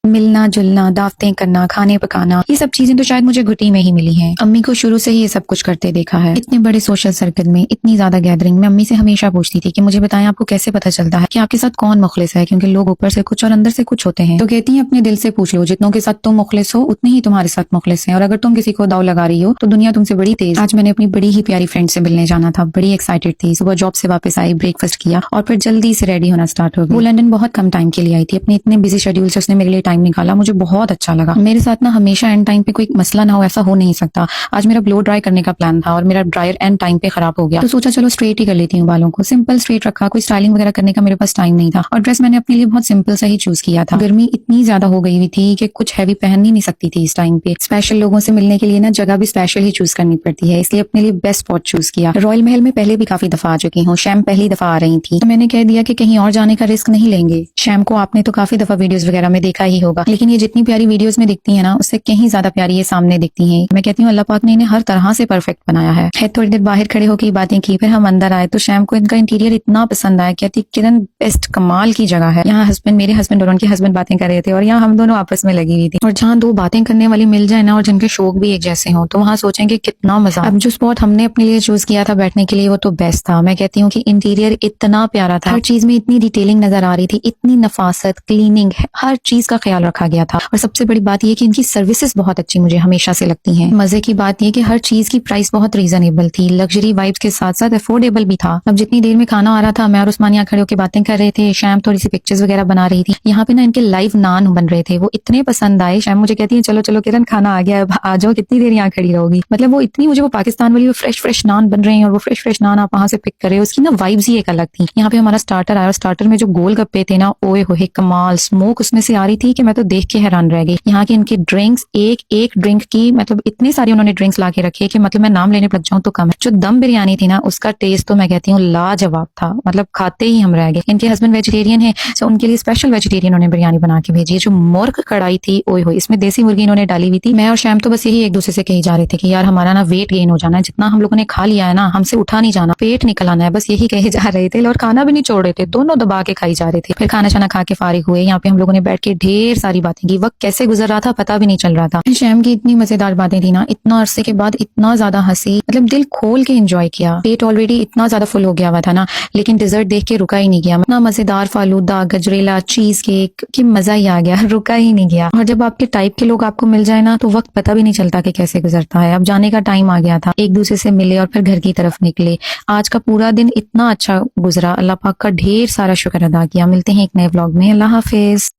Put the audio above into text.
मिलना जुलना, दावतें करना, खाने पकाना, ये सब चीजें तो शायद मुझे घुटी में ही मिली हैं। अम्मी को शुरू से ही ये सब कुछ करते देखा है। इतने बड़े सोशल सर्कल में, इतनी ज्यादा गैदरिंग में अम्मी से हमेशा पूछती थी कि मुझे बताएं आपको कैसे पता चलता है कि आपके साथ कौन मुखलिस है, क्योंकि लोग ऊपर से कुछ और अंदर से कुछ होते हैं। तो कहती है अपने दिल से पूछ लो, जितनों के साथ तुम मुखलिस हो उतने ही तुम्हारे साथ मुखलिस हैं, और अगर तुम किसी को दाव लगा रही हो तो दुनिया तुमसे बड़ी तेज। आज मैंने अपनी बड़ी ही प्यारी फ्रेंड से मिलने जाना था, बड़ी एक्साइटेड थी। सुबह जॉब से वापस आई, ब्रेकफास्ट किया और फिर जल्दी से रेडी होना स्टार्ट हो गई। वो लंदन बहुत कम टाइम के लिए आई थी, अपने इतने बिजी शेड्यूल से उसने मेरे लिए टाइम निकाला, मुझे बहुत अच्छा लगा। मेरे साथ ना हमेशा एंड टाइम पे कोई मसला ना हो, ऐसा हो नहीं सकता। आज मेरा ब्लो ड्राई करने का प्लान था और मेरा ड्रायर एंड टाइम पे खराब हो गया, तो सोचा चलो स्ट्रेट ही कर लेती हूँ बालों को। सिंपल स्ट्रेट रखा, कोई स्टाइलिंग वगैरह करने का मेरे पास टाइम नहीं था, और ड्रेस मैंने अपने लिए बहुत सिंपल सा ही चूज किया था। गर्मी इतनी ज्यादा हो गई हुई थी कि कुछ हैवी पहन ही नहीं सकती थी इस टाइम पे। स्पेशल लोगों से मिलने के लिए ना जगह भी स्पेशल ही चूज करनी पड़ती है, इसलिए अपने लिए बेस्ट स्पॉट चूज किया। रॉयल महल में पहले भी काफी दफा आ चुकी हूँ, शैम पहली दफा आ रही थी, तो मैंने कह दिया कि कहीं और जाने का रिस्क नहीं लेंगे। शैम को आपने तो काफी दफा वीडियोस वगैरह में देखा ही होगा, लेकिन ये जितनी प्यारी वीडियोस में दिखती है ना, उससे कहीं ज्यादा प्यारी ये सामने दिखती है। मैं कहती हूँ अल्लाह पाक ने इन्हें हर तरह से परफेक्ट बनाया है। थोड़ी देर बाहर खड़े होकर बातें की, फिर हम अंदर आए तो शैम को इनका इंटीरियर इतना पसंद आया। कहती किरण बेस्ट, कमाल की जगह है। यहाँ मेरे हस्बैंड और उनके हस्बैंड बातें कर रहे थे और यहाँ हम दोनों आपस में लगी हुई थी। और जहाँ दो बातें करने वाली मिल जाए ना और जिनके शौक भी एक जैसे हों, तो वहाँ सोचेंगे कितना मजा। अब जो स्पॉट हमने अपने लिए चूज किया था बैठने के लिए, वो तो बेस्ट था। मैं कहती हूँ कि इंटीरियर इतना प्यारा था, हर चीज में इतनी डिटेलिंग नजर आ रही थी, इतनी नफासत, क्लीनिंग, हर चीज का ख्याल रखा गया था। और सबसे बड़ी बात यह कि इनकी सर्विसेज बहुत अच्छी मुझे हमेशा से लगती हैं। मजे की बात यह कि हर चीज की प्राइस बहुत रीजनेबल थी, लग्जरी वाइब्स के साथ साथ अफोर्डेबल भी था। अब जितनी देर में खाना आ रहा था, मैं और उस्मान यहाँ खड़े होकर बातें कर रहे थे, शैम थोड़ी सी पिक्चर्स वगैरह बना रही थी। यहाँ पे ना इनके लाइव नान बन रहे थे, वो इतने पसंद आए। शैम मुझे कहती है चलो चलो किरण खाना आ गया, अब आ जाओ, कितनी देर यहाँ खड़ी रहोगी। मतलब वो इतनी मुझे, वो पाकिस्तान वाली फ्रेश फ्रेश नान बन रहे हैं और वो फ्रेश फ्रेश नान आप वहां से पिक कर रहे हो, उसकी ना वाइब्स ही एक अलग थी। यहाँ पे हमारा स्टार्टर आया और स्टार्टर में जो गोल गप्पे थे ना, ओए होए कमाल, स्मोक उसमें से आ रही थी कि मैं तो देख के हैरान रह गई। यहाँ की इनकी ड्रिंक्स, एक एक ड्रिंक की मतलब इतनी सारी उन्होंने ड्रिंक्स ला के रखी है कि मतलब मैं नाम लेने लग जाऊं तो कम है। जो दम बिरयानी थी ना, उसका टेस्ट तो मैं कहती हूँ लाजवाब था, मतलब खाते ही हम रह गए। इनके हस्बैंड वेजिटेरियन है, तो उनके लिए स्पेशल वेजिटेरियन उन्होंने बिरयानी बना के भेजी है। जो मुर्ग कढ़ाई थी, ओए होए, इसमें देसी मुर्गी इन्होंने डाली हुई थी। मैं और शैम तो बस यही एक दूसरे से कही जा रहे थे कि यार हमारा ना वेट गेन हो जाना है, जितना हम लोगों ने खा लिया है ना, हमसे उठा नहीं जाना, पेट निकल आना है, बस यही कहे जा रहे थे। और खाना भी नहीं छोड़ रहे थे, दोनों दबा के खाई जा रहे थे। फिर खाना शाना खा के फारिग हुए। यहाँ पे हम लोगों ने बैठ के ढेर सारी बातें की, वक्त कैसे गुजर रहा था पता भी नहीं चल रहा था। शैम की इतनी मजेदार बातें थी ना, इतना अरसे के बाद इतना ज्यादा हंसी, मतलब दिल खोल के एंजॉय किया। पेट ऑलरेडी इतना ज्यादा फुल हो गया हुआ था ना, लेकिन डिजर्ट देख के रुका ही नहीं गया। इतना मजेदार फालूदा, गजरेला, चीज केक की मजा ही आ गया, रुका ही नहीं गया। और जब आपके टाइप के लोग आपको मिल जाए ना, तो वक्त पता भी नहीं चलता कि कैसे गुजरता है। अब जाने का टाइम आ गया था, एक दूसरे से मिले और फिर घर की तरफ निकले। आज का पूरा दिन इतना अच्छा गुजरा, अल्लाह पाक का ढेर सारा शुक्र अदा किया। मिलते हैं एक नए व्लॉग में, अल्लाह हाफिज।